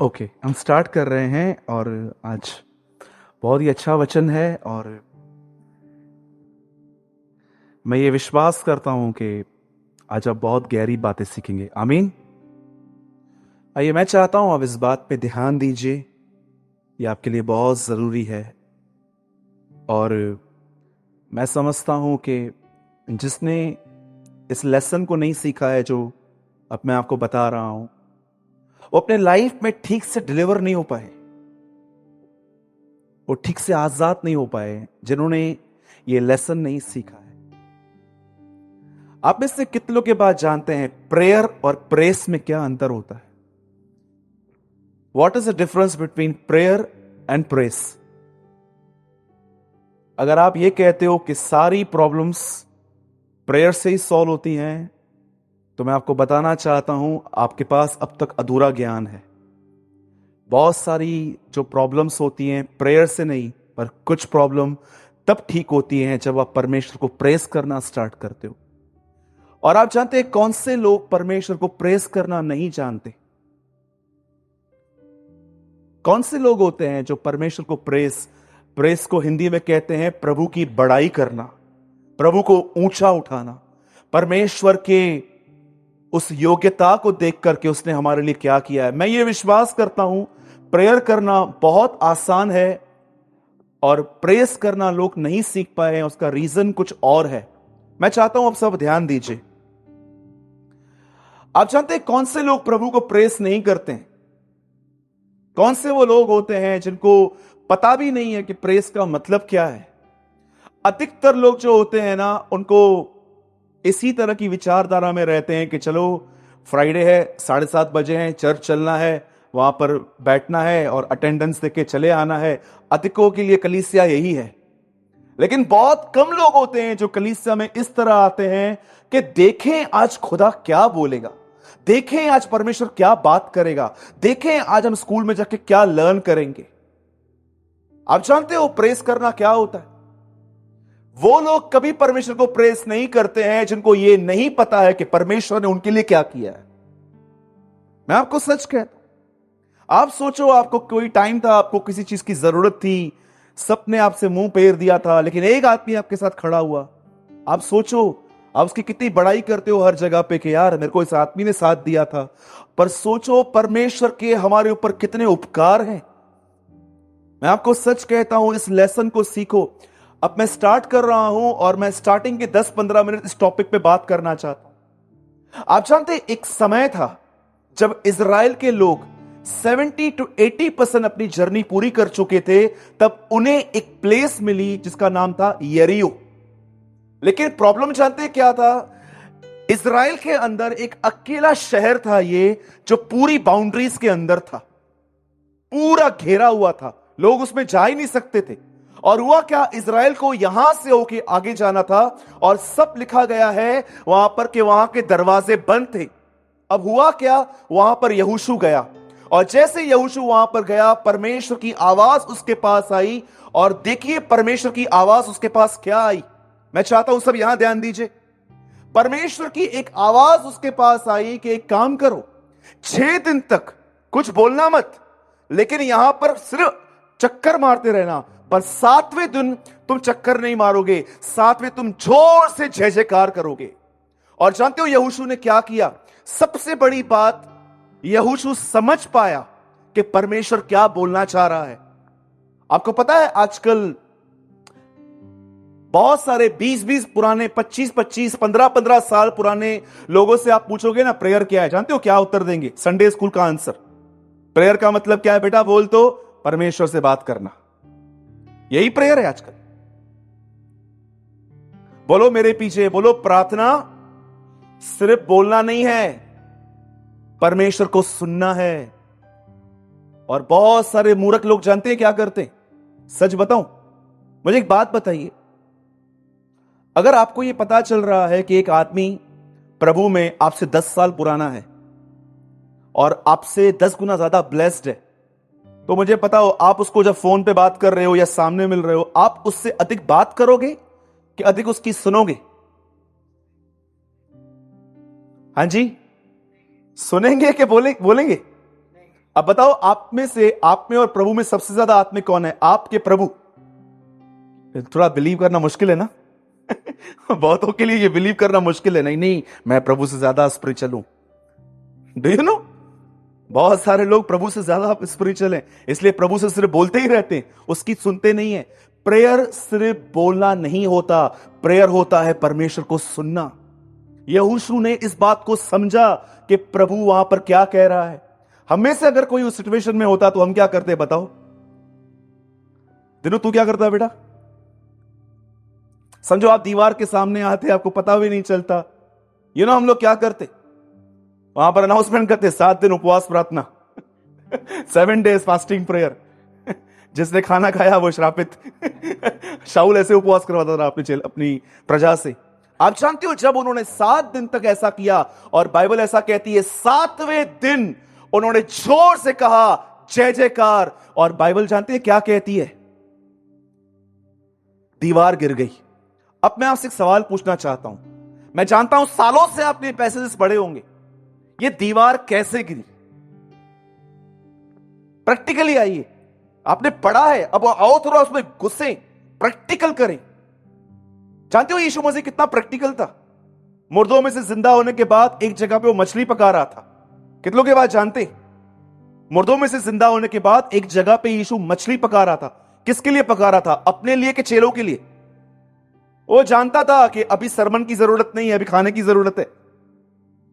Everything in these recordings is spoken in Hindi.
ओके, हम स्टार्ट कर रहे हैं और आज बहुत ही अच्छा वचन है और मैं ये विश्वास करता हूं कि आज आप बहुत गहरी बातें सीखेंगे। आमीन। आइए, मैं चाहता हूं आप इस बात पे ध्यान दीजिए, ये आपके लिए बहुत ज़रूरी है। और मैं समझता हूं कि जिसने इस लेसन को नहीं सीखा है जो अब मैं आपको बता रहा हूं, वो अपने लाइफ में ठीक से डिलीवर नहीं हो पाए, वो ठीक से आजाद नहीं हो पाए जिन्होंने ये लेसन नहीं सीखा है। आप में से कितने लोग के बात जानते हैं प्रेयर और प्रेस में क्या अंतर होता है? What is the difference between prayer and press? अगर आप ये कहते हो कि सारी प्रॉब्लम्स प्रेयर से ही सॉल्व होती हैं, तो मैं आपको बताना चाहता हूं आपके पास अब तक अधूरा ज्ञान है। बहुत सारी जो प्रॉब्लम्स होती हैं प्रेयर से नहीं, पर कुछ प्रॉब्लम तब ठीक होती हैं जब आप परमेश्वर को प्रेस करना स्टार्ट करते हो। और आप जानते हैं कौन से लोग परमेश्वर को प्रेस करना नहीं जानते? कौन से लोग होते हैं जो परमेश्वर को प्रेस प्रेस को हिंदी में कहते हैं प्रभु की बड़ाई करना, प्रभु को ऊंचा उठाना, परमेश्वर के उस योग्यता को देख करके उसने हमारे लिए क्या किया है। मैं ये विश्वास करता हूं प्रेयर करना बहुत आसान है और प्रेस करना लोग नहीं सीख पाए हैं, उसका रीजन कुछ और है। मैं चाहता हूं आप सब ध्यान दीजिए। आप जानते हैं कौन से लोग प्रभु को प्रेस नहीं करते हैं? कौन से वो लोग होते हैं जिनको पता भी नहीं है कि प्रेस का मतलब क्या है? अधिकतर लोग जो होते हैं ना, उनको इसी तरह की विचारधारा में रहते हैं कि चलो फ्राइडे है, 7:30 बजे हैं, चर्च चलना है, वहां पर बैठना है और अटेंडेंस देके चले आना है। अधिकों के लिए कलीसिया यही है। लेकिन बहुत कम लोग होते हैं जो कलीसिया में इस तरह आते हैं कि देखें आज खुदा क्या बोलेगा, देखें आज परमेश्वर क्या बात करेगा, देखें आज हम स्कूल में जाके क्या लर्न करेंगे। आप जानते हो प्रेस करना क्या होता है? वो लोग कभी परमेश्वर को प्रेस नहीं करते हैं जिनको ये नहीं पता है कि परमेश्वर ने उनके लिए क्या किया है। मैं आपको सच कहता हूं, आप सोचो आपको कोई टाइम था, आपको किसी चीज की जरूरत थी, सबने आपसे मुंह फेर दिया था, लेकिन एक आदमी आपके साथ खड़ा हुआ। आप सोचो आप उसकी कितनी बड़ाई करते हो हर जगह पे कि यार मेरे को इस आदमी ने साथ दिया था। पर सोचो परमेश्वर के हमारे ऊपर कितने उपकार हैं। मैं आपको सच कहता हूं इस लेसन को सीखो। अब मैं स्टार्ट कर रहा हूं और मैं स्टार्टिंग के 10-15 मिनट इस टॉपिक पे बात करना चाहता हूं। आप जानते हैं एक समय था जब इजराइल के लोग 70 to 80% अपनी जर्नी पूरी कर चुके थे, तब उन्हें एक प्लेस मिली जिसका नाम था यरीहो। लेकिन प्रॉब्लम जानते हैं क्या था? इजराइल के अंदर एक अकेला शहर था ये, जो पूरी बाउंड्रीज के अंदर था, पूरा घेरा हुआ था, लोग उसमें जा ही नहीं सकते थे। और हुआ क्या, इजराइल को यहां से होके आगे जाना था और सब लिखा गया है वहां पर कि वहां के दरवाजे बंद थे। अब हुआ क्या, वहां पर यहोशू गया और जैसे यहोशू वहां पर गया, परमेश्वर की आवाज उसके पास आई। और देखिए परमेश्वर की आवाज उसके पास क्या आई। मैं चाहता हूं सब यहां ध्यान दीजिए। परमेश्वर की एक आवाज उसके पास आई कि एक काम करो, 6 दिन तक कुछ बोलना मत, लेकिन यहां पर सिर्फ चक्कर मारते रहना। पर 7वें दिन तुम चक्कर नहीं मारोगे, 7वें तुम जोर से जय जयकार करोगे। और जानते हो यहोशू ने क्या किया? सबसे बड़ी बात, यहोशू समझ पाया कि परमेश्वर क्या बोलना चाह रहा है। आपको पता है आजकल बहुत सारे 20-20 पुराने, 25-25, 15-15 साल पुराने लोगों से आप पूछोगे ना प्रेयर क्या है, जानते हो क्या उत्तर देंगे? संडे स्कूल का आंसर। प्रेयर का मतलब क्या है बेटा? बोल तो, परमेश्वर से बात करना। यही प्रेयर है आजकल। बोलो मेरे पीछे, बोलो प्रार्थना सिर्फ बोलना नहीं है, परमेश्वर को सुनना है। और बहुत सारे मूर्ख लोग जानते हैं क्या करते हैं? सच बताऊं, मुझे एक बात बताइए। अगर आपको यह पता चल रहा है कि एक आदमी प्रभु में आपसे 10 साल पुराना है और आपसे 10 गुना ज्यादा ब्लेस्ड है, तो मुझे पता हो आप उसको जब फोन पे बात कर रहे हो या सामने मिल रहे हो, आप उससे अधिक बात करोगे कि अधिक उसकी सुनोगे? हाँ जी, सुनेंगे कि बोलेंगे? अब बताओ, आप में और प्रभु में सबसे ज्यादा आत्मिक कौन है? आपके प्रभु। थोड़ा बिलीव करना मुश्किल है ना? बहुतों के लिए ये बिलीव करना मुश्किल है। नहीं नहीं, मैं प्रभु से ज्यादा स्पिरिचुअल हूं। डू यू नो, बहुत सारे लोग प्रभु से ज्यादा स्पिरिचुअल हैं, इसलिए प्रभु से सिर्फ बोलते ही रहते हैं, उसकी सुनते नहीं है। प्रेयर सिर्फ बोलना नहीं होता, प्रेयर होता है परमेश्वर को सुनना। यहोशू ने इस बात को समझा कि प्रभु वहां पर क्या कह रहा है। हम में से अगर कोई उस सिचुएशन में होता तो हम क्या करते, बताओ? दिनों, तू क्या करता बेटा? समझो आप दीवार के सामने आते, आपको पता भी नहीं चलता। हम लोग क्या करते, वहां पर अनाउंसमेंट करते, 7 दिन उपवास प्रार्थना, 7 days फास्टिंग प्रेयर। जिसने खाना खाया वो श्रापित। शाऊल ऐसे उपवास करवाता था अपनी प्रजा से। आप जानते हो, जब उन्होंने 7 दिन तक ऐसा किया, और बाइबल ऐसा कहती है 7वें दिन उन्होंने जोर से कहा जय जयकार, और बाइबल जानते हैं क्या कहती है? दीवार गिर गई। अब मैं आपसे एक सवाल पूछना चाहता हूं। मैं जानता हूं सालों से आपने पैसेजेस पढ़े होंगे, ये दीवार कैसे गिरी? प्रैक्टिकली आइए, आपने पढ़ा है, अब आओ थोड़ा उसमें घुसे, प्रैक्टिकल करें। जानते हो यीशु मसीह कितना प्रैक्टिकल था? मुर्दों में से जिंदा होने के बाद एक जगह पे वो मछली पका रहा था। कितने लोग ये बात जानते? मुर्दों में से जिंदा होने के बाद एक जगह पे यीशु मछली पका रहा था। किसके लिए पका रहा था? अपने लिए कि चेलों के लिए? वो जानता था कि अभी सरमन की जरूरत नहीं है, अभी खाने की जरूरत है।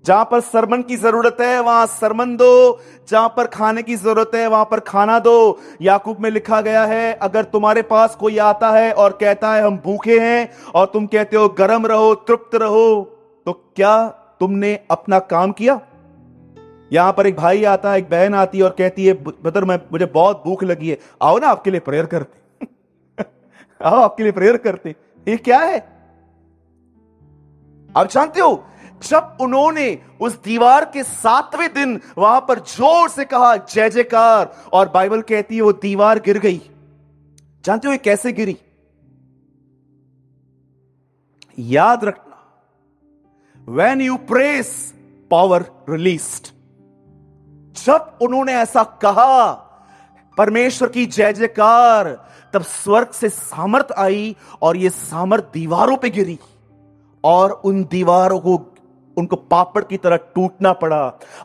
जहां पर सरमन की जरूरत है वहां सरमन दो, जहां पर खाने की जरूरत है वहां पर खाना दो। याकूब में लिखा गया है, अगर तुम्हारे पास कोई आता है और कहता है हम भूखे हैं, और तुम कहते हो गर्म रहो, तृप्त रहो, तो क्या तुमने अपना काम किया? यहां पर एक भाई आता है, एक बहन आती है और कहती है ब्रदर मुझे बहुत भूख लगी है, आओ ना आपके लिए प्रेयर करते। आओ आपके लिए प्रेयर करते। ये क्या है? आप जानते हो, जब उन्होंने उस दीवार के 7वें दिन वहां पर जोर से कहा जय जयकार, और बाइबल कहती है वो दीवार गिर गई। जानते हो ये कैसे गिरी? याद रखना, when you praise, power released। जब उन्होंने ऐसा कहा, परमेश्वर की जय जयकार, तब स्वर्ग से सामर्थ आई, और ये सामर्थ दीवारों पे गिरी, और उन दीवारों को उनको पापड़ की तरह टूटना पड़ा।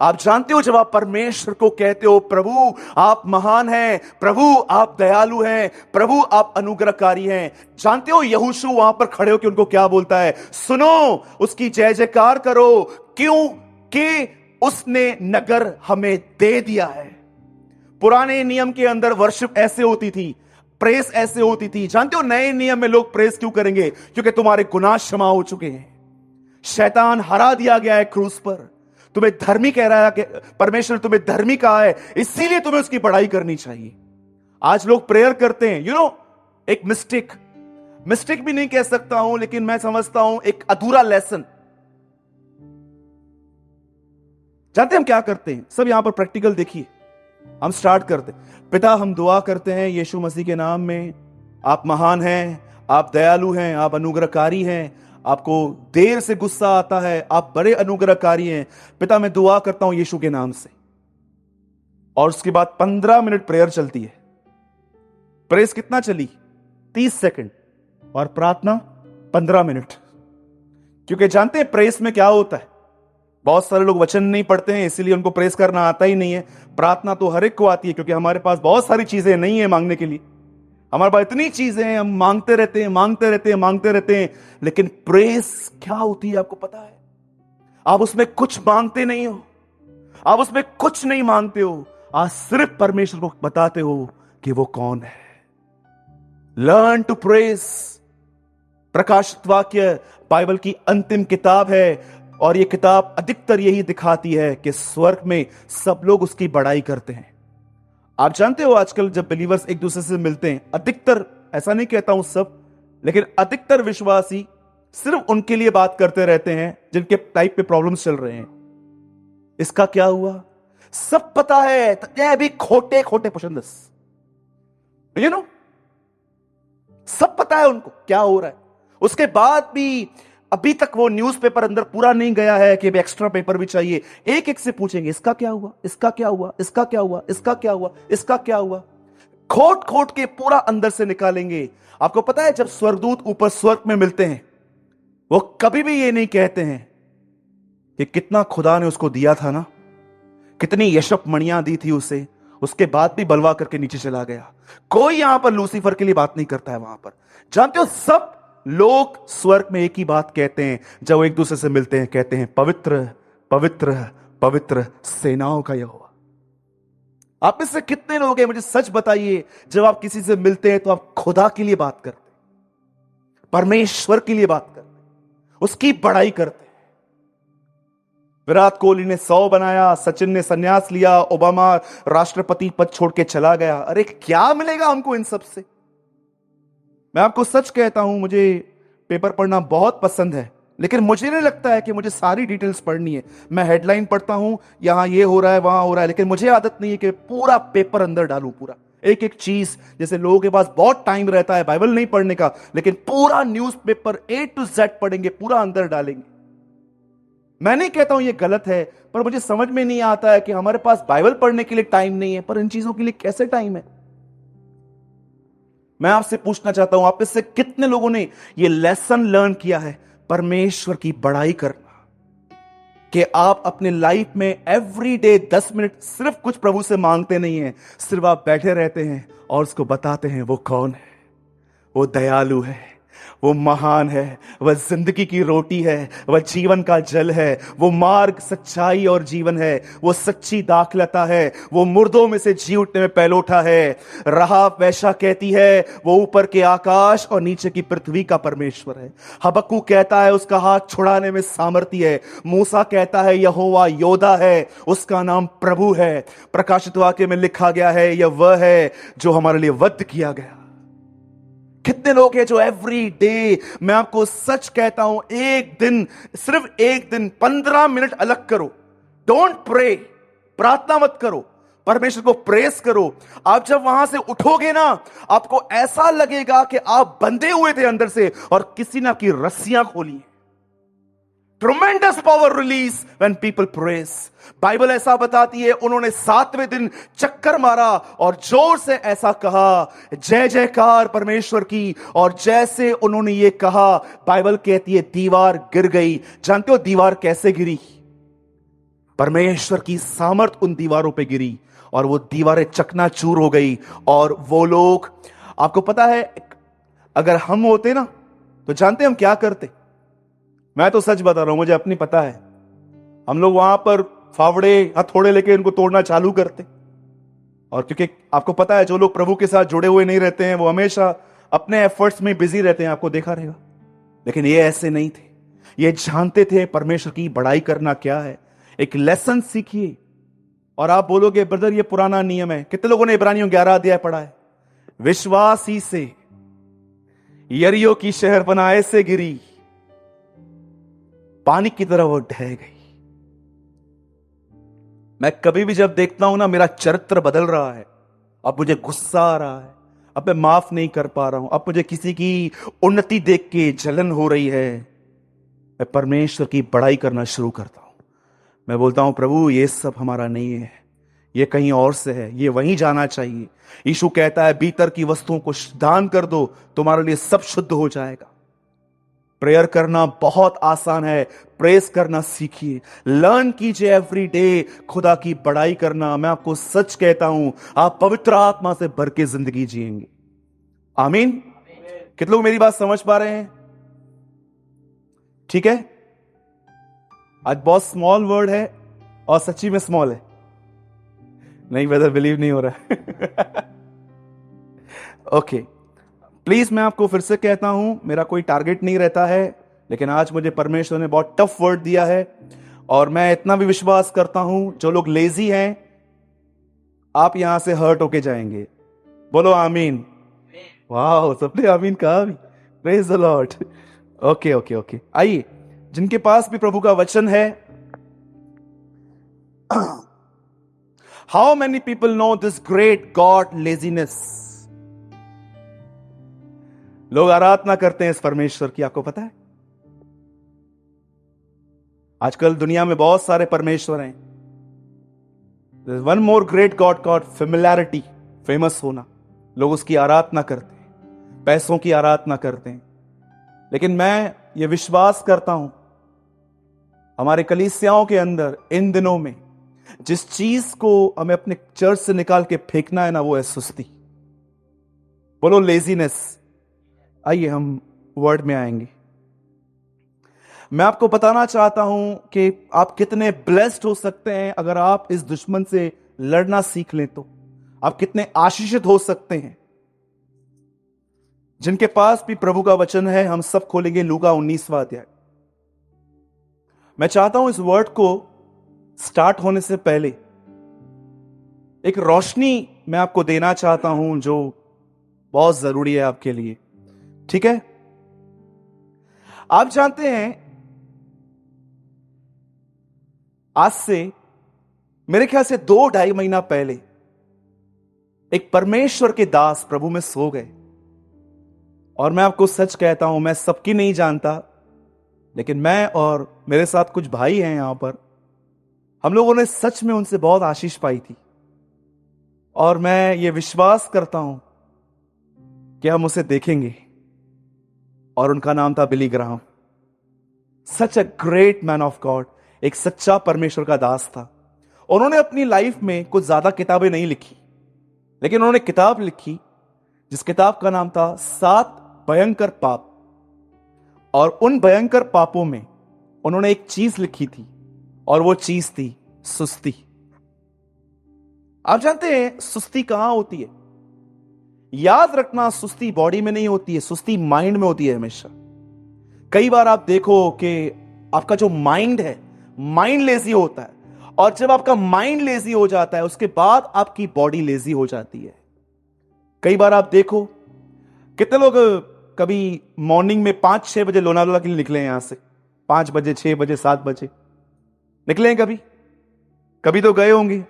आप जानते हो, जब आप परमेश्वर को कहते हो प्रभु आप महान हैं, प्रभु आप दयालु हैं, प्रभु आप अनुग्रहकारी हैं, जानते हो यहोशू वहां पर खड़े होकर उनको क्या बोलता है? सुनो, उसकी जय जयकार करो, क्यों कि उसने नगर हमें दे दिया है। पुराने नियम के अंदर वर्शिप ऐसे होती थी, प्रेस ऐसे होती थी। जानते हो नए नियम में लोग प्रेस क्यों करेंगे? क्योंकि तुम्हारे गुनाह क्षमा हो चुके हैं, शैतान हरा दिया गया है क्रूस पर, तुम्हें धर्मी कह रहा है कि परमेश्वर तुम्हें धर्मी कहा है, इसीलिए तुम्हें उसकी बड़ाई करनी चाहिए। आज लोग प्रेयर करते हैं, एक मिस्टेक भी नहीं कह सकता हूं, लेकिन मैं समझता हूं एक अधूरा लेसन। जानते हम क्या करते हैं? सब यहां पर प्रैक्टिकल देखिए। हम स्टार्ट करते, पिता हम दुआ करते हैं यीशु मसीह के नाम में, आप महान हैं, आप दयालु हैं, आप अनुग्रहकारी हैं, आपको देर से गुस्सा आता है, आप बड़े अनुग्रहकारी हैं। पिता मैं दुआ करता हूं यीशु के नाम से। और उसके बाद 15 मिनट प्रेयर चलती है। प्रेस कितना चली? 30 सेकंड, और प्रार्थना 15 मिनट। क्योंकि जानते हैं प्रेस में क्या होता है? बहुत सारे लोग वचन नहीं पढ़ते हैं, इसीलिए उनको प्रेस करना आता ही नहीं है। प्रार्थना तो हर एक को आती है, क्योंकि हमारे पास बहुत सारी चीजें नहीं है मांगने के लिए। हमारे पास इतनी चीजें हैं, हम मांगते रहते हैं, लेकिन प्रेस क्या होती है आपको पता है? आप उसमें कुछ मांगते नहीं हो, आप उसमें कुछ नहीं मांगते हो, आप सिर्फ परमेश्वर को बताते हो कि वो कौन है। Learn to press. प्रकाशित वाक्य बाइबल की अंतिम किताब है, और यह किताब अधिकतर यही दिखाती है कि स्वर्ग में सब लोग उसकी बड़ाई करते हैं। आप जानते हो आजकल जब बिलीवर्स एक दूसरे से मिलते हैं, अधिकतर, ऐसा नहीं कहता हूं सब, लेकिन अधिकतर विश्वासी सिर्फ उनके लिए बात करते रहते हैं जिनके टाइप पे प्रॉब्लम्स चल रहे हैं। इसका क्या हुआ? सब पता है, ये भी खोटे पुशंदस, सब पता है उनको क्या हो रहा है। उसके बाद भी अभी तक वो न्यूज़पेपर अंदर पूरा नहीं गया है कि एक्स्ट्रा पेपर भी चाहिए। एक एक से पूछेंगे, इसका क्या हुआ, इसका क्या हुआ, इसका क्या हुआ, इसका क्या हुआ, इसका क्या हुआ, खोट खोट के पूरा अंदर से निकालेंगे। आपको पता है, जब स्वर्गदूत ऊपर स्वर्ग में मिलते हैं, वो कभी भी ये नहीं कहते हैं कि कितना खुदा ने उसको दिया था ना, कितनी यशप मणियां दी थी उसे, उसके बाद भी बलवा करके नीचे चला गया। कोई यहां पर लूसीफर के लिए बात नहीं करता है। वहां पर जानते हो, सब लोग स्वर्ग में एक ही बात कहते हैं जब वो एक दूसरे से मिलते हैं, कहते हैं पवित्र पवित्र पवित्र सेनाओं का यहोवा। आप में से कितने लोग हैं, मुझे सच बताइए, जब आप किसी से मिलते हैं तो आप खुदा के लिए बात करते हैं, परमेश्वर के लिए बात करते हैं, उसकी बड़ाई करते हैं। विराट कोहली ने 100 बनाया, सचिन ने संन्यास लिया, ओबामा राष्ट्रपति पद छोड़ के चला गया। अरे क्या मिलेगा हमको इन सब से? मैं आपको सच कहता हूं, मुझे पेपर पढ़ना बहुत पसंद है, लेकिन मुझे नहीं लगता है कि मुझे सारी डिटेल्स पढ़नी है। मैं हेडलाइन पढ़ता हूं, यहां ये हो रहा है, वहां हो रहा है, लेकिन मुझे आदत नहीं है कि पूरा पेपर अंदर डालूं, पूरा एक एक चीज। जैसे लोगों के पास बहुत टाइम रहता है बाइबल नहीं पढ़ने का, लेकिन पूरा न्यूज़पेपर A to Z पढ़ेंगे, पूरा अंदर डालेंगे। मैं नहीं कहता हूं ये गलत है, पर मुझे समझ में नहीं आता है कि हमारे पास बाइबल पढ़ने के लिए टाइम नहीं है, पर इन चीजों के लिए कैसे टाइम है? मैं आपसे पूछना चाहता हूं, आप में से कितने लोगों ने ये लेसन लर्न किया है, परमेश्वर की बड़ाई करना, कि आप अपने लाइफ में एवरी डे 10 मिनट सिर्फ कुछ प्रभु से मांगते नहीं हैं, सिर्फ आप बैठे रहते हैं और उसको बताते हैं वो कौन है, वो दयालु है, वो महान है, वह जिंदगी की रोटी है, वह जीवन का जल है, वो मार्ग सच्चाई और जीवन है, वो सच्ची दाखलता है, वो मुर्दों में से जी उठने में पहलोठा है। राहाब वैश्या कहती है वो ऊपर के आकाश और नीचे की पृथ्वी का परमेश्वर है। हबक्कूक कहता है उसका हाथ छुड़ाने में सामर्थ्य है। मूसा कहता है यहोवा योद्धा है, उसका नाम प्रभु है। प्रकाशित वाक्य में लिखा गया है यह वह है जो हमारे लिए वध किया गया। कितने लोग हैं जो एवरी डे, मैं आपको सच कहता हूं, एक दिन, सिर्फ एक दिन 15 मिनट अलग करो, डोंट प्रे, प्रार्थना मत करो, परमेश्वर को प्रेस करो। आप जब वहां से उठोगे ना, आपको ऐसा लगेगा कि आप बंधे हुए थे अंदर से और किसी ने आपकी रस्सियां खोली। Tremendous power release when people press. Bible ऐसा बताती है, उन्होंने 7वें दिन चक्कर मारा और जोर से ऐसा कहा, जय जयकार परमेश्वर की। और जैसे उन्होंने ये कहा, बाइबल कहती है दीवार गिर गई। जानते हो दीवार कैसे गिरी? परमेश्वर की सामर्थ उन दीवारों पे गिरी और वो दीवारें चकनाचूर हो गई। और वो लोग, आपको पता है, अगर हम होते ना तो जानते हम क्या करते? मैं तो सच बता रहा हूं, मुझे अपनी पता है, हम लोग वहां पर फावड़े हथौड़े लेके इनको तोड़ना चालू करते। और क्योंकि आपको पता है जो लोग प्रभु के साथ जुड़े हुए नहीं रहते हैं, वो हमेशा अपने एफर्ट्स में बिजी रहते हैं, आपको देखा रहेगा। लेकिन ये ऐसे नहीं थे, ये जानते थे परमेश्वर की बड़ाई करना क्या है। एक लेसन सीखिए। और आप बोलोगे ब्रदर ये पुराना नियम है। कितने लोगों ने इब्रानियों 11 अध्याय पढ़ा है? विश्वास ही से यरीहो की शहरपनाह ऐसे गिरी, पानी की तरह वो ढह गई। मैं कभी भी जब देखता हूं ना, मेरा चरित्र बदल रहा है। अब मुझे गुस्सा आ रहा है, अब मैं माफ नहीं कर पा रहा हूं, अब मुझे किसी की उन्नति देख के जलन हो रही है। मैं परमेश्वर की बड़ाई करना शुरू करता हूं। मैं बोलता हूं प्रभु ये सब हमारा नहीं है, ये कहीं और से है, ये वहीं जाना चाहिए। यीशु कहता है भीतर की वस्तुओं को दान कर दो, तुम्हारे लिए सब शुद्ध हो जाएगा। प्रेयर करना बहुत आसान है, प्रेस करना सीखिए, लर्न कीजिए एवरी डे खुदा की बड़ाई करना। मैं आपको सच कहता हूं, आप पवित्र आत्मा से भर के जिंदगी जिएंगे। आमीन। कितने लोग मेरी बात समझ पा रहे हैं? ठीक है। आज बहुत स्मॉल वर्ड है और सच्ची में स्मॉल है। नहीं ब्रदर, बिलीव नहीं हो रहा है। ओके, प्लीज मैं आपको फिर से कहता हूं, मेरा कोई टारगेट नहीं रहता है, लेकिन आज मुझे परमेश्वर ने बहुत टफ वर्ड दिया है। और मैं इतना भी विश्वास करता हूं, जो लोग लेजी हैं आप यहां से हर्ट होके जाएंगे। बोलो आमीन। वाह, सबने आमीन कहा भी। Praise the Lord. Okay okay okay, आइए, जिनके पास भी प्रभु का वचन है, how many people know this great God laziness? लोग आराधना करते हैं इस परमेश्वर की, आपको पता है? आजकल दुनिया में बहुत सारे परमेश्वर हैं। One more great God called familiarity, famous होना। लोग उसकी आराधना करते हैं, पैसों की आराधना करते हैं। लेकिन मैं ये विश्वास करता हूं, हमारे कलीसियाओं के अंदर इन दिनों में जिस चीज को हमें अपने चर्च से निकाल के फेंकना है ना, वो है सुस्ती। बोलो लेजीनेस। आइए हम वर्ड में आएंगे। मैं आपको बताना चाहता हूं कि आप कितने ब्लेस्ड हो सकते हैं अगर आप इस दुश्मन से लड़ना सीख लें। तो आप कितने आशीषित हो सकते हैं। जिनके पास भी प्रभु का वचन है, हम सब खोलेंगे लूका 19वां अध्याय। मैं चाहता हूं इस वर्ड को स्टार्ट होने से पहले एक रोशनी मैं आपको देना चाहता हूं जो बहुत जरूरी है आपके लिए। ठीक है? आप जानते हैं, आज से मेरे ख्याल से 2-2.5 महीना पहले एक परमेश्वर के दास प्रभु में सो गए। और मैं आपको सच कहता हूं, मैं सबकी नहीं जानता, लेकिन मैं और मेरे साथ कुछ भाई हैं यहां पर, हम लोगों ने सच में उनसे बहुत आशीष पाई थी। और मैं ये विश्वास करता हूं कि हम उसे देखेंगे। और उनका नाम था Billy Graham. Such a great man of God, एक सच्चा परमेश्वर का दास था। उन्होंने अपनी लाइफ में कुछ ज्यादा किताबें नहीं लिखी, लेकिन उन्होंने किताब लिखी जिस किताब का नाम था 7 भयंकर पाप। और उन भयंकर पापों में उन्होंने एक चीज लिखी थी, और वो चीज थी सुस्ती। आप जानते हैं सुस्ती कहां होती है? याद रखना, सुस्ती बॉडी में नहीं होती है, सुस्ती माइंड में होती है हमेशा। कई बार आप देखो कि आपका जो माइंड है, माइंड लेजी होता है। और जब आपका माइंड लेजी हो जाता है, उसके बाद आपकी बॉडी लेजी हो जाती है। कई बार आप देखो कितने लोग कभी मॉर्निंग में 5-6 बजे लोनावाला के लिए निकले हैं। यहां से 5 बजे, 6 बजे, 7 बजे निकले हैं। कभी कभी तो गए होंगे।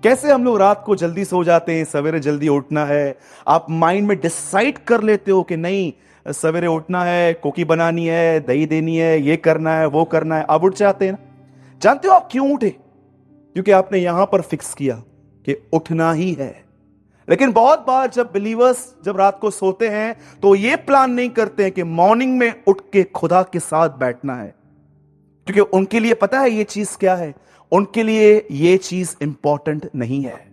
कैसे हम लोग रात को जल्दी सो जाते हैं, सवेरे जल्दी उठना है। आप माइंड में डिसाइड कर लेते हो कि नहीं, सवेरे उठना है, कोकी बनानी है, दही देनी है, ये करना है, वो करना है। आप उठ जाते हैं ना। जानते हो आप क्यों उठे? क्योंकि आपने यहां पर फिक्स किया कि उठना ही है। लेकिन बहुत बार जब बिलीवर्स जब रात को सोते हैं, तो ये प्लान नहीं करते हैं कि मॉर्निंग में उठ के खुदा के साथ बैठना है। क्योंकि उनके लिए पता है ये चीज क्या है। उनके लिए ये चीज इंपॉर्टेंट नहीं है।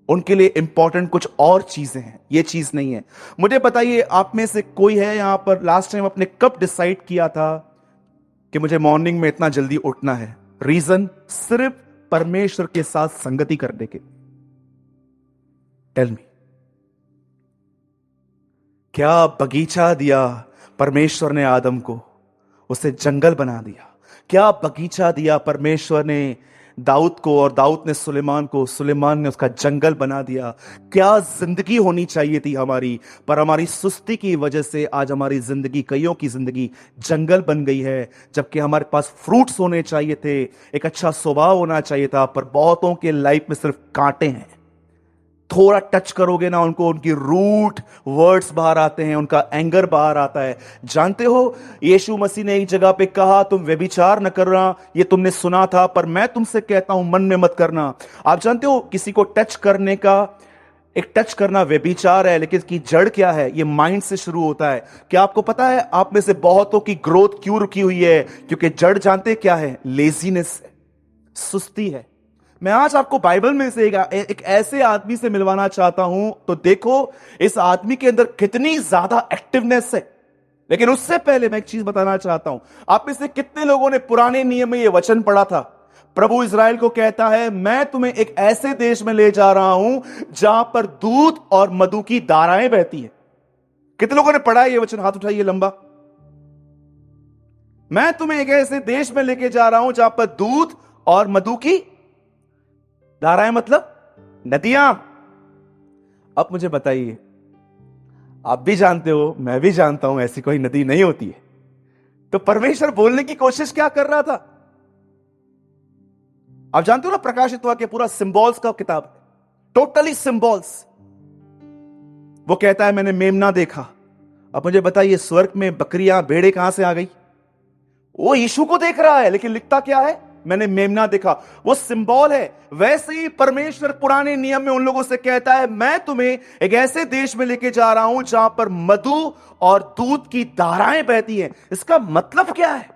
उनके लिए इंपॉर्टेंट कुछ और चीजें हैं, ये चीज नहीं है। मुझे बताइए, आप में से कोई है यहां पर लास्ट टाइम आपने कब डिसाइड किया था कि मुझे मॉर्निंग में इतना जल्दी उठना है? रीजन सिर्फ परमेश्वर के साथ संगति करने के। टेल मी, क्या बगीचा दिया परमेश्वर ने आदम को, उसे जंगल बना दिया। क्या बगीचा दिया परमेश्वर ने दाऊद को, और दाऊद ने सुलेमान को, सुलेमान ने उसका जंगल बना दिया। क्या जिंदगी होनी चाहिए थी हमारी, पर हमारी सुस्ती की वजह से आज हमारी जिंदगी, कईयों की जिंदगी जंगल बन गई है। जबकि हमारे पास फ्रूट्स होने चाहिए थे, एक अच्छा स्वभाव होना चाहिए था, पर बहुतों के लाइफ में सिर्फ कांटे हैं। थोड़ा टच करोगे ना उनको, उनकी रूट वर्ड्स बाहर आते हैं, उनका एंगर बाहर आता है। जानते हो, यीशु मसीह ने एक जगह पे कहा तुम व्यभिचार न करना, ये तुमने सुना था, पर मैं तुमसे कहता हूं मन में मत करना। आप जानते हो किसी को टच करने का, एक टच करना व्यभिचार है, लेकिन इसकी जड़ क्या है? ये माइंड से शुरू होता है। क्या आपको पता है आप में से बहुतों की ग्रोथ क्यों रुकी हुई है? क्योंकि जड़ जानते क्या है? लेजीनेस है, सुस्ती है। मैं आज आपको बाइबल में से एक ऐसे आदमी से मिलवाना चाहता हूं, तो देखो इस आदमी के अंदर कितनी ज्यादा एक्टिवनेस है। लेकिन उससे पहले मैं एक चीज बताना चाहता हूं। आप में से कितने लोगों ने पुराने नियम में यह वचन पढ़ा था? प्रभु इज़राइल को कहता है, मैं तुम्हें एक ऐसे देश में ले जा रहा हूं जहां पर दूध और मधु की धाराएं बहती है। कितने लोगों ने पढ़ा है यह वचन? हाथ उठाइए लंबा। मैं तुम्हें एक ऐसे देश में लेके जा रहा हूं जहां पर दूध और मधु की धाराएं, मतलब नदियां। अब मुझे बताइए, आप भी जानते हो, मैं भी जानता हूं, ऐसी कोई नदी नहीं होती है। तो परमेश्वर बोलने की कोशिश क्या कर रहा था? आप जानते हो ना, प्रकाशित हुआ कि पूरा सिंबल्स का किताब है, टोटली सिंबल्स। वो कहता है मैंने मेमना देखा। अब मुझे बताइए, स्वर्ग में बकरियां, भेड़े कहां से आ गई? वो यीशु को देख रहा है, लेकिन लिखता क्या है? मैंने मेमना देखा। वो सिंबल है। वैसे ही परमेश्वर पुराने नियम में उन लोगों से कहता है, मैं तुम्हें एक ऐसे देश में लेके जा रहा हूं जहां पर मधु और दूध की धाराएं बहती हैं। इसका मतलब क्या है?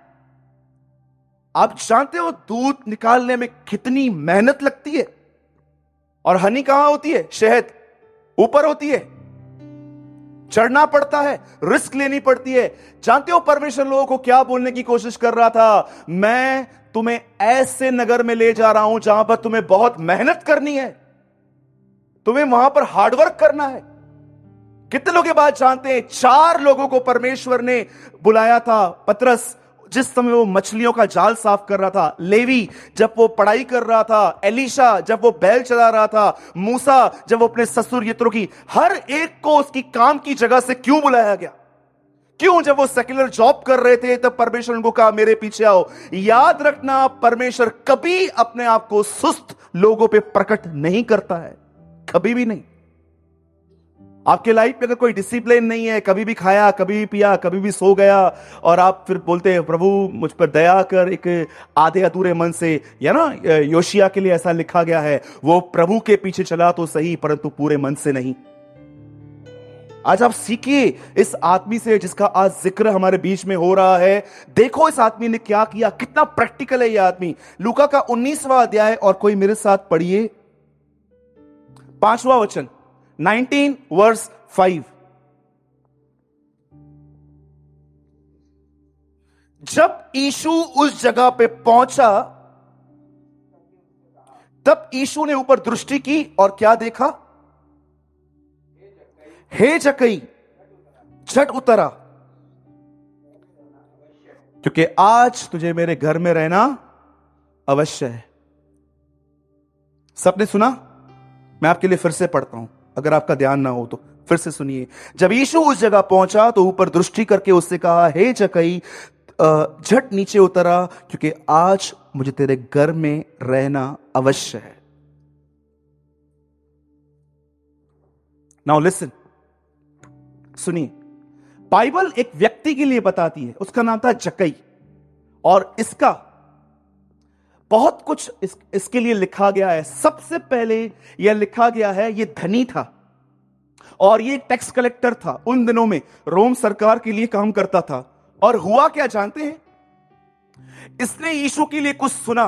आप जानते हो दूध निकालने में कितनी मेहनत लगती है? और हनी कहां होती है? शहद ऊपर होती है, चढ़ना पड़ता है, रिस्क लेनी पड़ती है। जानते हो परमेश्वर लोगों को क्या बोलने की कोशिश कर रहा था? मैं तुम्हें ऐसे नगर में ले जा रहा हूं जहां पर तुम्हें बहुत मेहनत करनी है, तुम्हें वहां पर हार्डवर्क करना है। कितने लोग ये बात जानते हैं? 4 लोगों को परमेश्वर ने बुलाया था। पतरस जिस समय वो मछलियों का जाल साफ कर रहा था, लेवी जब वो पढ़ाई कर रहा था, एलीशा जब वो बैल चला रहा था, मूसा जब वो अपने ससुर यत्रो की, हर एक को उसकी काम की जगह से क्यों बुलाया गया? क्यों? जब वो सेक्युलर जॉब कर रहे थे तब परमेश्वर उनको कहा मेरे पीछे आओ। याद रखना, परमेश्वर कभी अपने आप को सुस्त लोगों पे प्रकट नहीं करता है, कभी भी नहीं। आपके लाइफ में अगर कोई डिसिप्लिन नहीं है, कभी भी खाया, कभी भी पिया, कभी भी सो गया, और आप फिर बोलते हैं प्रभु मुझ पर दया कर, एक आधे अधूरे मन से, या ना योशिया के लिए ऐसा लिखा गया है, वो प्रभु के पीछे चला तो सही परंतु पूरे मन से नहीं। आज आप सीखिए इस आदमी से जिसका आज जिक्र हमारे बीच में हो रहा है। देखो इस आदमी ने क्या किया, कितना प्रैक्टिकल है ये आदमी। लूका का 19वां अध्याय, और कोई मेरे साथ पढ़िए 5वां वचन, 19 वर्स 5। जब यीशु उस जगह पे पहुंचा तब यीशु ने ऊपर दृष्टि की और क्या देखा? हे जक्कई, झट उतरा, क्योंकि आज तुझे मेरे घर में रहना अवश्य है। सबने सुना? मैं आपके लिए फिर से पढ़ता हूं, अगर आपका ध्यान ना हो तो फिर से सुनिए। जब यीशु उस जगह पहुंचा तो ऊपर दृष्टि करके उससे कहा, हे जक्कई, झट नीचे उतरा, क्योंकि आज मुझे तेरे घर में रहना अवश्य है। नाउ लिसन, सुनिए। बाइबल एक व्यक्ति के लिए बताती है, उसका नाम था जक्कई, और इसका बहुत कुछ इसके लिए लिखा गया है। सबसे पहले यह लिखा गया है, यह धनी था और ये टैक्स कलेक्टर था। उन दिनों में रोम सरकार के लिए काम करता था। और हुआ क्या जानते हैं? इसने यीशु के लिए कुछ सुना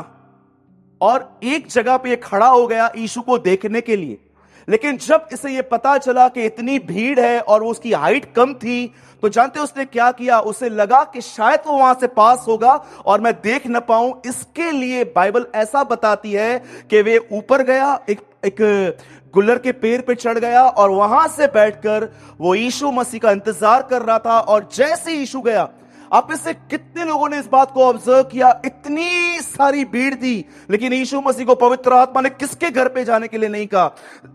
और एक जगह पे खड़ा हो गया यीशु को देखने के लिए। लेकिन जब इसे यह पता चला कि इतनी भीड़ है और वो उसकी हाइट कम थी, तो जानते हो उसने क्या किया? उसे लगा कि शायद वो वहां से पास होगा और मैं देख न पाऊं। इसके लिए बाइबल ऐसा बताती है कि वे ऊपर गया, एक गुल्लर के पेड़ पे चढ़ गया और वहां से बैठकर वो यीशु मसीह का इंतजार कर रहा था। और जैसे यीशु गया, आप में से कितने लोगों ने इस बात को ऑब्जर्व किया? इतनी सारी भीड़ थी, लेकिन यीशु मसीह को पवित्र आत्मा ने किसके घर पे जाने के लिए नहीं कहा?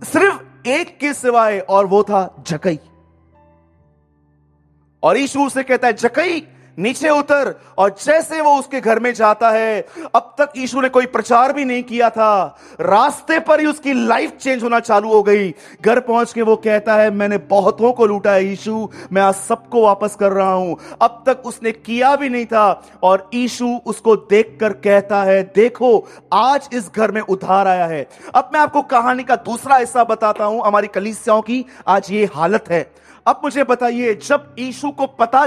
सिर्फ एक के सिवाय, और वो था जक्कई। और यीशु उसे कहता है, जक्कई नीचे उतर। और जैसे वो उसके घर में जाता है, अब तक यीशु ने कोई प्रचार भी नहीं किया था, रास्ते पर ही उसकी लाइफ चेंज होना चालू हो गई। घर पहुंच के वो कहता है, मैंने बहुतों को लूटा है यीशु, मैं आज सबको वापस कर रहा हूं। अब तक उसने किया भी नहीं था। और यीशु उसको देखकर कहता है, देखो आज इस घर में उद्धार आया है। अब मैं आपको कहानी का दूसरा हिस्सा बताता हूं। हमारी कलीसियाओं की आज ये हालत है। अब मुझे बताइए, जब यीशु को पता,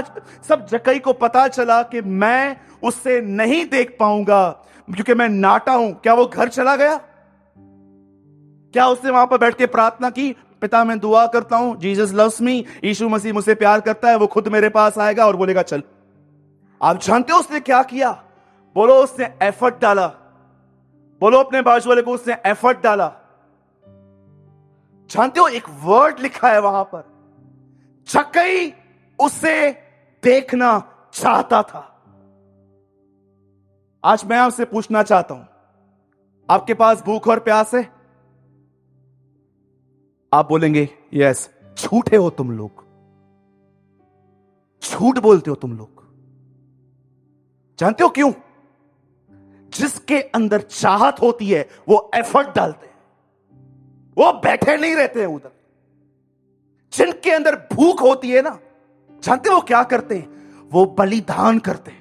सब जक्कई को पता चला कि मैं उससे नहीं देख पाऊंगा क्योंकि मैं नाटा हूं, क्या वो घर चला गया? क्या उसने वहां पर बैठ के प्रार्थना की, पिता मैं दुआ करता हूं, जीसस लव्स मी, यीशु मसीह मुझसे प्यार करता है, वो खुद मेरे पास आएगा और बोलेगा चल? आप जानते हो उसने क्या किया? बोलो, उसने एफर्ट डाला। बोलो अपने बाजू वाले को, उसने एफर्ट डाला। जानते हो एक वर्ड लिखा है वहां पर, जक्कई उसे देखना चाहता था। आज मैं आपसे पूछना चाहता हूं, आपके पास भूख और प्यास है? आप बोलेंगे यस। झूठे हो तुम लोग, झूठ बोलते हो तुम लोग। जानते हो क्यों? जिसके अंदर चाहत होती है वो एफर्ट डालते हैं, वो बैठे नहीं रहते हैं उधर। जिनके अंदर भूख होती है ना, जानते हो क्या करते हैं? वो बलिदान करते हैं।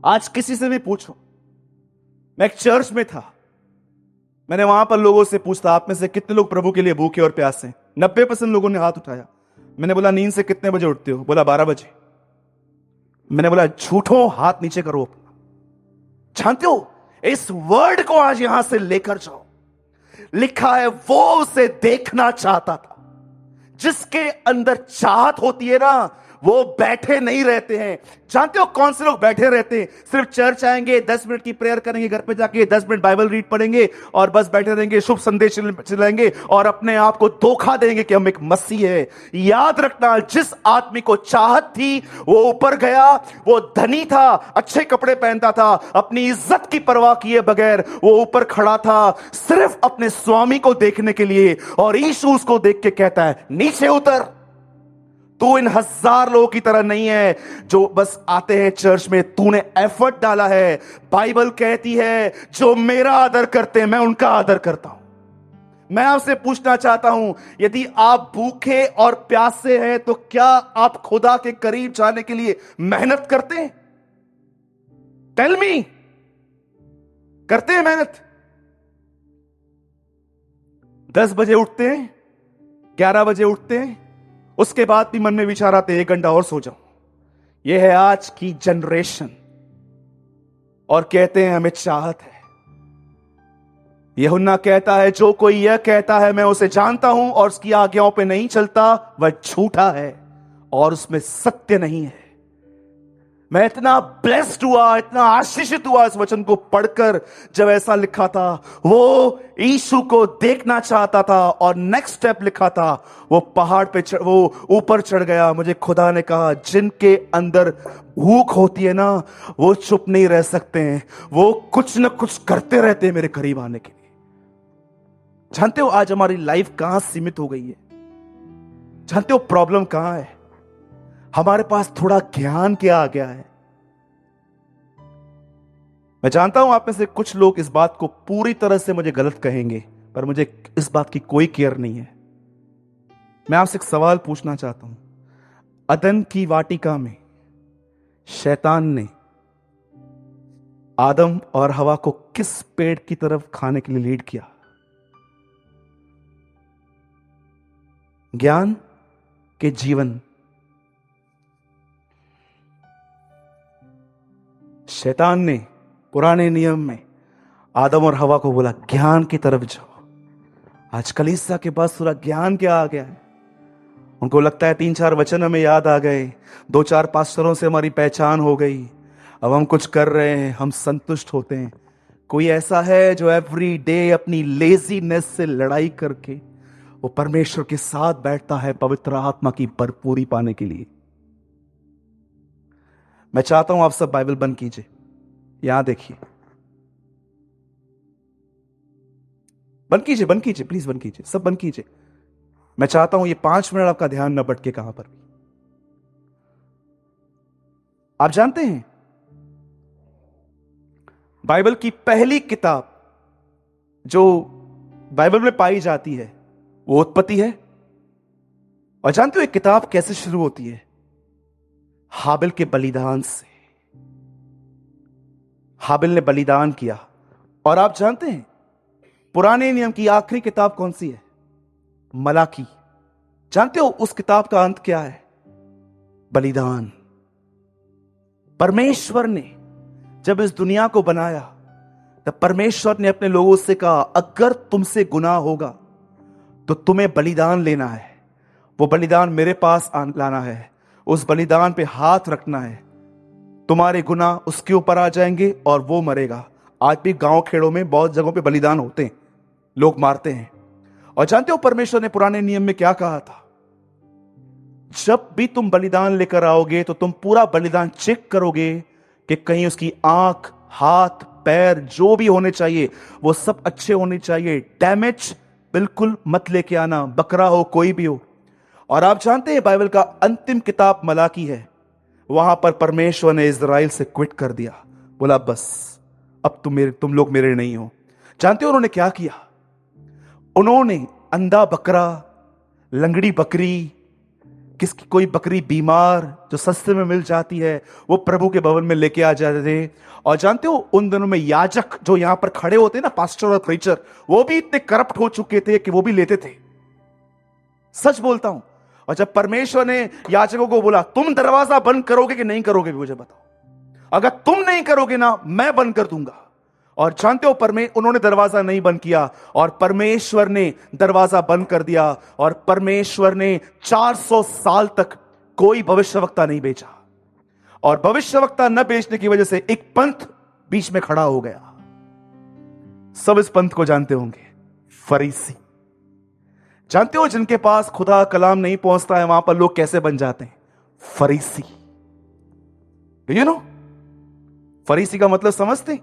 आज किसी से भी पूछो, मैं एक चर्च में था, मैंने वहां पर लोगों से पूछा आप में से कितने लोग प्रभु के लिए भूखे और प्यासे हैं। 90% लोगों ने हाथ उठाया। मैंने बोला नींद से कितने बजे उठते हो? बोला 12 बजे। मैंने बोला झूठो, हाथ नीचे करो अपना। जानते हो, इस वर्ड को आज यहां से लेकर जाओ। लिखा है वो उसे देखना चाहता था। जिसके अंदर चाहत होती है ना, वो बैठे नहीं रहते हैं। जानते हो कौन से लोग बैठे रहते हैं? सिर्फ चर्च आएंगे, 10 मिनट की प्रेयर करेंगे, घर पे जाके 10 मिनट बाइबल रीड पढ़ेंगे और बस बैठे रहेंगे, शुभ संदेश चलाएंगे और अपने आप को धोखा देंगे कि हम एक मसीह है। याद रखना, जिस आदमी को चाहत थी वो ऊपर गया। वो धनी था, अच्छे कपड़े पहनता था, अपनी इज्जत की परवाह किए बगैर वो ऊपर खड़ा था, सिर्फ अपने स्वामी को देखने के लिए। और यीशु उसको देख के कहता है नीचे उतर। तू इन 1000 लोगों की तरह नहीं है जो बस आते हैं चर्च में। तूने एफर्ट डाला है। बाइबल कहती है जो मेरा आदर करते हैं मैं उनका आदर करता हूं। मैं आपसे पूछना चाहता हूं, यदि आप भूखे और प्यासे हैं तो क्या आप खुदा के करीब जाने के लिए मेहनत करते हैं? टेल मी, करते हैं मेहनत? 10 बजे उठते हैं, 11 बजे उठते हैं, उसके बाद भी मन में विचार आते 1 घंटा और सो जाऊं। यह है आज की जनरेशन। और कहते हैं हमें चाहत है। यूहन्ना कहता है जो कोई यह कहता है मैं उसे जानता हूं और उसकी आज्ञाओं पे नहीं चलता, वह झूठा है और उसमें सत्य नहीं है। मैं इतना ब्लेस्ड हुआ, इतना आशीषित हुआ इस वचन को पढ़कर, जब ऐसा लिखा था वो यीशु को देखना चाहता था और नेक्स्ट स्टेप लिखा था वो पहाड़ पे वो ऊपर चढ़ गया। मुझे खुदा ने कहा जिनके अंदर भूख होती है ना, वो चुप नहीं रह सकते हैं, वो कुछ ना कुछ करते रहते हैं मेरे करीब आने के लिए। जानते हो आज हमारी लाइफ कहां सीमित हो गई है? जानते हो प्रॉब्लम कहां है? हमारे पास थोड़ा ज्ञान क्या आ गया है। मैं जानता हूं आप में से कुछ लोग इस बात को पूरी तरह से मुझे गलत कहेंगे, पर मुझे इस बात की कोई केयर नहीं है। मैं आपसे एक सवाल पूछना चाहता हूं। अदन की वाटिका में शैतान ने आदम और हवा को किस पेड़ की तरफ खाने के लिए लीड किया? ज्ञान के जीवन? शैतान ने पुराने नियम में आदम और हवा को बोला ज्ञान की तरफ जाओ। आज कलीसिया के पास पूरा ज्ञान क्या आ गया है। उनको लगता है 3-4 वचन हमें याद आ गए, 2-4 पास्टरों से हमारी पहचान हो गई, अब हम कुछ कर रहे हैं, हम संतुष्ट होते हैं। कोई ऐसा है जो एवरी डे अपनी लेजीनेस से लड़ाई करके वो परमेश्वर के साथ बैठता है पवित्र आत्मा की भरपूरी पाने के लिए? मैं चाहता हूं आप सब बाइबल बंद कीजिए, यहां देखिए, बंद कीजिए, बंद कीजिए, प्लीज बंद कीजिए, सब बंद कीजिए। मैं चाहता हूं ये 5 मिनट आपका ध्यान न भटके कहां पर भी। आप जानते हैं बाइबल की पहली किताब जो बाइबल में पाई जाती है वो उत्पत्ति है। और जानते हो एक किताब कैसे शुरू होती है? हाबिल के बलिदान से। हाबिल ने बलिदान किया। और आप जानते हैं पुराने नियम की आखिरी किताब कौन सी है? मलाकी। जानते हो उस किताब का अंत क्या है? बलिदान। परमेश्वर ने जब इस दुनिया को बनाया तब परमेश्वर ने अपने लोगों से कहा अगर तुमसे गुनाह होगा तो तुम्हें बलिदान लेना है। वो बलिदान मेरे पास लाना है, उस बलिदान पे हाथ रखना है। तुम्हारे गुनाह उसके ऊपर आ जाएंगे और वो मरेगा। आज भी गांव खेड़ों में बहुत जगहों पे बलिदान होते हैं, लोग मारते हैं। और जानते हो परमेश्वर ने पुराने नियम में क्या कहा था? जब भी तुम बलिदान लेकर आओगे तो तुम पूरा बलिदान चेक करोगे कि कहीं उसकी आंख, हाथ, पैर जो भी होने चाहिए वो सब अच्छे होने चाहिए। डैमेज बिल्कुल मत लेके आना, बकरा हो कोई भी हो। और आप जानते हैं बाइबल का अंतिम किताब मलाकी है। वहां पर परमेश्वर ने इज़राइल से क्विट कर दिया, बोला बस अब तुम लोग मेरे नहीं हो। जानते हो उन्होंने क्या किया? उन्होंने अंधा बकरा, लंगड़ी बकरी, किसकी कोई बकरी बीमार जो सस्ते में मिल जाती है वो प्रभु के भवन में लेके आ जाते थे। और जानते हो उन दिनों में याजक जो यहां पर खड़े होते ना, पास्टर और प्रीचर, वो भी इतने करप्ट हो चुके थे कि वो भी लेते थे। सच बोलता हूं। और जब परमेश्वर ने याजकों को बोला तुम दरवाजा बंद करोगे कि नहीं करोगे मुझे बताओ, अगर तुम नहीं करोगे ना मैं बंद कर दूंगा। और जानते हो उन्होंने दरवाजा नहीं बंद किया और परमेश्वर ने दरवाजा बंद कर दिया। और परमेश्वर ने 400 साल तक कोई भविष्यवक्ता नहीं भेजा। और भविष्यवक्ता न भेजने की वजह से एक पंथ बीच में खड़ा हो गया। सब इस पंथ को जानते होंगे, फरीसी। जानते हो जिनके पास खुदा कलाम नहीं पहुंचता है वहां पर लोग कैसे बन जाते हैं? फरीसी। यू नो फरीसी का मतलब समझते?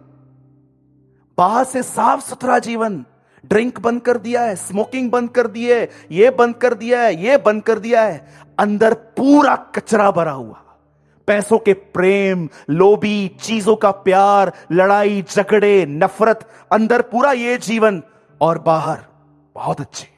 बाहर से साफ सुथरा जीवन, ड्रिंक बंद कर दिया है, स्मोकिंग बंद कर दी है, ये बंद कर दिया है, ये बंद कर दिया है, अंदर पूरा कचरा भरा हुआ। पैसों के प्रेम, लोभी, चीजों का प्यार, लड़ाई झगड़े, नफरत, अंदर पूरा ये जीवन और बाहर बहुत अच्छे।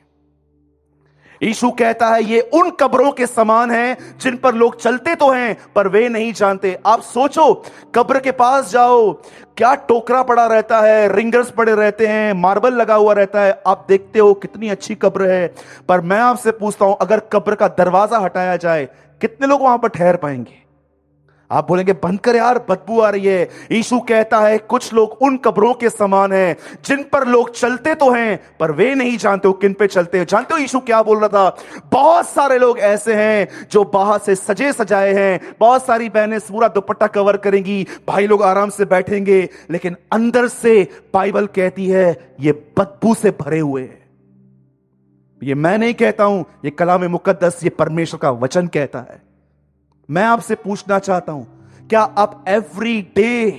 यीशु कहता है ये उन कब्रों के समान है जिन पर लोग चलते तो हैं पर वे नहीं जानते। आप सोचो, कब्र के पास जाओ, क्या टोकरा पड़ा रहता है, रिंगर्स पड़े रहते हैं, मार्बल लगा हुआ रहता है, आप देखते हो कितनी अच्छी कब्र है। पर मैं आपसे पूछता हूं अगर कब्र का दरवाजा हटाया जाए कितने लोग वहां पर ठहर पाएंगे? आप बोलेंगे बंद कर यार, बदबू आ रही है। यीशु कहता है कुछ लोग उन कब्रों के समान हैं जिन पर लोग चलते तो हैं पर वे नहीं जानते हो किन पे चलते हैं। जानते हो यीशु क्या बोल रहा था? बहुत सारे लोग ऐसे हैं जो बाहर से सजे सजाए हैं, बहुत सारी बहनें पूरा दुपट्टा कवर करेंगी, भाई लोग आराम से बैठेंगे, लेकिन अंदर से बाइबल कहती है ये बदबू से भरे हुए हैं। ये मैं नहीं कहता हूं, ये कलाम मुकद्दस, ये परमेश्वर का वचन कहता है। मैं आपसे पूछना चाहता हूं क्या आप एवरी डे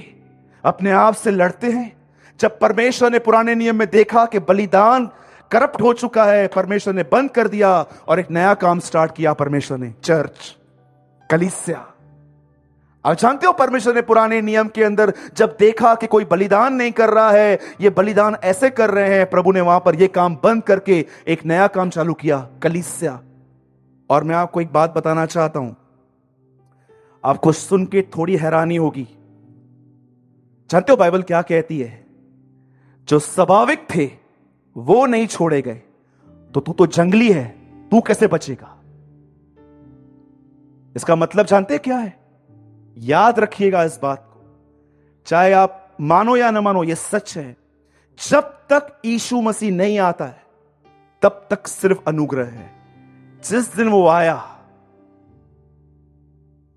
अपने आप से लड़ते हैं? जब परमेश्वर ने पुराने नियम में देखा कि बलिदान करप्ट हो चुका है, परमेश्वर ने बंद कर दिया और एक नया काम स्टार्ट किया परमेश्वर ने, चर्च, कलीसिया। आप जानते हो परमेश्वर ने पुराने नियम के अंदर जब देखा कि कोई बलिदान नहीं कर रहा है, ये बलिदान ऐसे कर रहे हैं, प्रभु ने वहां पर यह काम बंद करके एक नया काम चालू किया, कलीसिया। और मैं आपको एक बात बताना चाहता हूं, आपको सुन के थोड़ी हैरानी होगी। जानते हो बाइबल क्या कहती है? जो स्वाभाविक थे वो नहीं छोड़े गए, तो तू तो जंगली है, तू कैसे बचेगा? इसका मतलब जानते हैं क्या है? याद रखिएगा इस बात को, चाहे आप मानो या ना मानो, यह सच है। जब तक यीशु मसीह नहीं आता है तब तक सिर्फ अनुग्रह है। जिस दिन वो आया,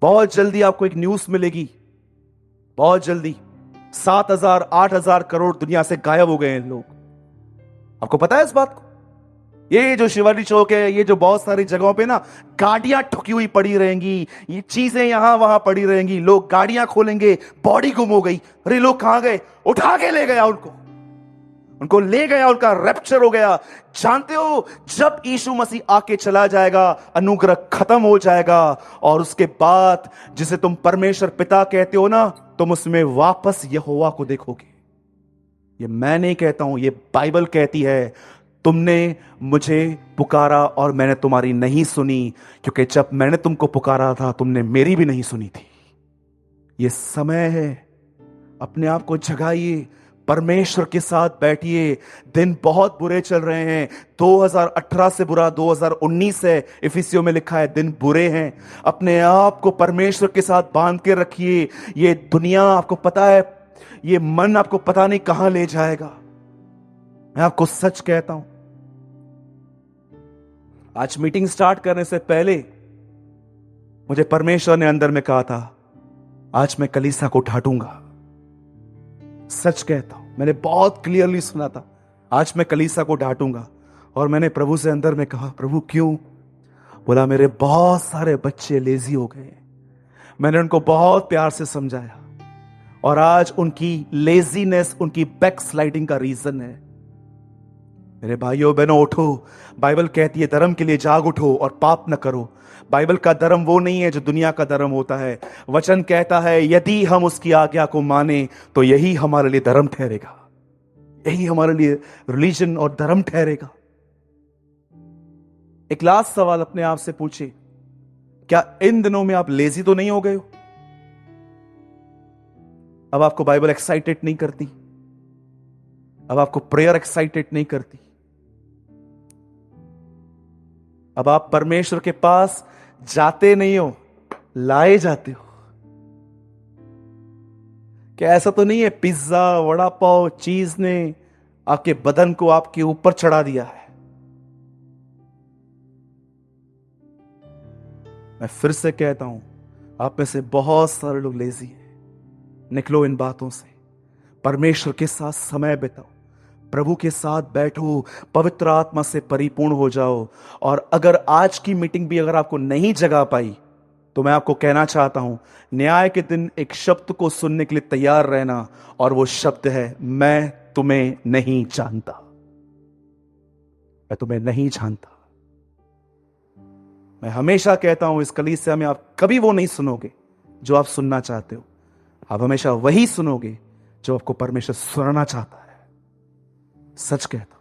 बहुत जल्दी आपको एक न्यूज मिलेगी, बहुत जल्दी 7,000 8,000 करोड़ दुनिया से गायब हो गए हैं लोग। आपको पता है इस बात को? ये जो शिवाजी चौक है, ये जो बहुत सारी जगहों पे ना गाड़ियां ठुकी हुई पड़ी रहेंगी, ये चीजें यहां वहां पड़ी रहेंगी, लोग गाड़ियां खोलेंगे, बॉडी गुम हो गई, अरे लोग कहां गए? उठा के ले गया उनको ले गया, उनका रैप्चर हो गया। जानते हो जब यीशु मसीह आके चला जाएगा, अनुग्रह खत्म हो जाएगा और उसके बाद जिसे तुम परमेश्वर पिता कहते हो ना, तुम उसमें वापस यहोवा को देखोगे। ये मैं नहीं कहता हूं, ये बाइबल कहती है। तुमने मुझे पुकारा और मैंने तुम्हारी नहीं सुनी, क्योंकि जब मैंने तुमको पुकारा था तुमने मेरी भी नहीं सुनी थी। ये समय है, अपने आप को जगाइए, परमेश्वर के साथ बैठिए। दिन बहुत बुरे चल रहे हैं, 2018 से बुरा 2019 है, इफिसियों में लिखा है दिन बुरे हैं। अपने आप को परमेश्वर के साथ बांध के रखिए। ये दुनिया, आपको पता है, ये मन आपको पता नहीं कहां ले जाएगा। मैं आपको सच कहता हूं, आज मीटिंग स्टार्ट करने से पहले मुझे परमेश्वर ने अंदर में कहा था आज मैं कलीसिया को ढांटूंगा। सच कहता हूं, मैंने बहुत क्लियरली सुना था आज मैं कलीसिया को ढांटूंगा। और मैंने प्रभु से अंदर में कहा, प्रभु क्यों? बोला मेरे बहुत सारे बच्चे लेजी हो गए। मैंने उनको बहुत प्यार से समझाया और आज उनकी लेजीनेस उनकी बैकस्लाइडिंग का रीजन है। मेरे भाइयों बहनों, उठो। बाइबल कहती है धर्म के लिए जाग उठो और पाप न करो। बाइबल का धर्म वो नहीं है जो दुनिया का धर्म होता है। वचन कहता है यदि हम उसकी आज्ञा को माने तो यही हमारे लिए धर्म ठहरेगा, यही हमारे लिए रिलीजन और धर्म ठहरेगा। एक लास्ट सवाल अपने आप से पूछिए, क्या इन दिनों में आप लेजी तो नहीं हो गए हो? अब आपको बाइबल एक्साइटेड नहीं करती, अब आपको प्रेयर एक्साइटेड नहीं करती, अब आप परमेश्वर के पास जाते नहीं हो, लाए जाते हो। क्या ऐसा तो नहीं है पिज्जा वड़ा पाव चीज ने आपके बदन को आपके ऊपर चढ़ा दिया है? मैं फिर से कहता हूं, आप में से बहुत सारे लोग लेजी हैं। निकलो इन बातों से, परमेश्वर के साथ समय बिताओ, प्रभु के साथ बैठो, पवित्र आत्मा से परिपूर्ण हो जाओ। और अगर आज की मीटिंग भी अगर आपको नहीं जगा पाई, तो मैं आपको कहना चाहता हूं, न्याय के दिन एक शब्द को सुनने के लिए तैयार रहना, और वो शब्द है, मैं तुम्हें नहीं जानता। मैं तुम्हें नहीं जानता। मैं हमेशा कहता हूं, इस कलीसिया में आप कभी वो नहीं सुनोगे जो आप सुनना चाहते हो। आप हमेशा वही सुनोगे जो आपको परमेश्वर सुनाना चाहता है। सच कहता हूं।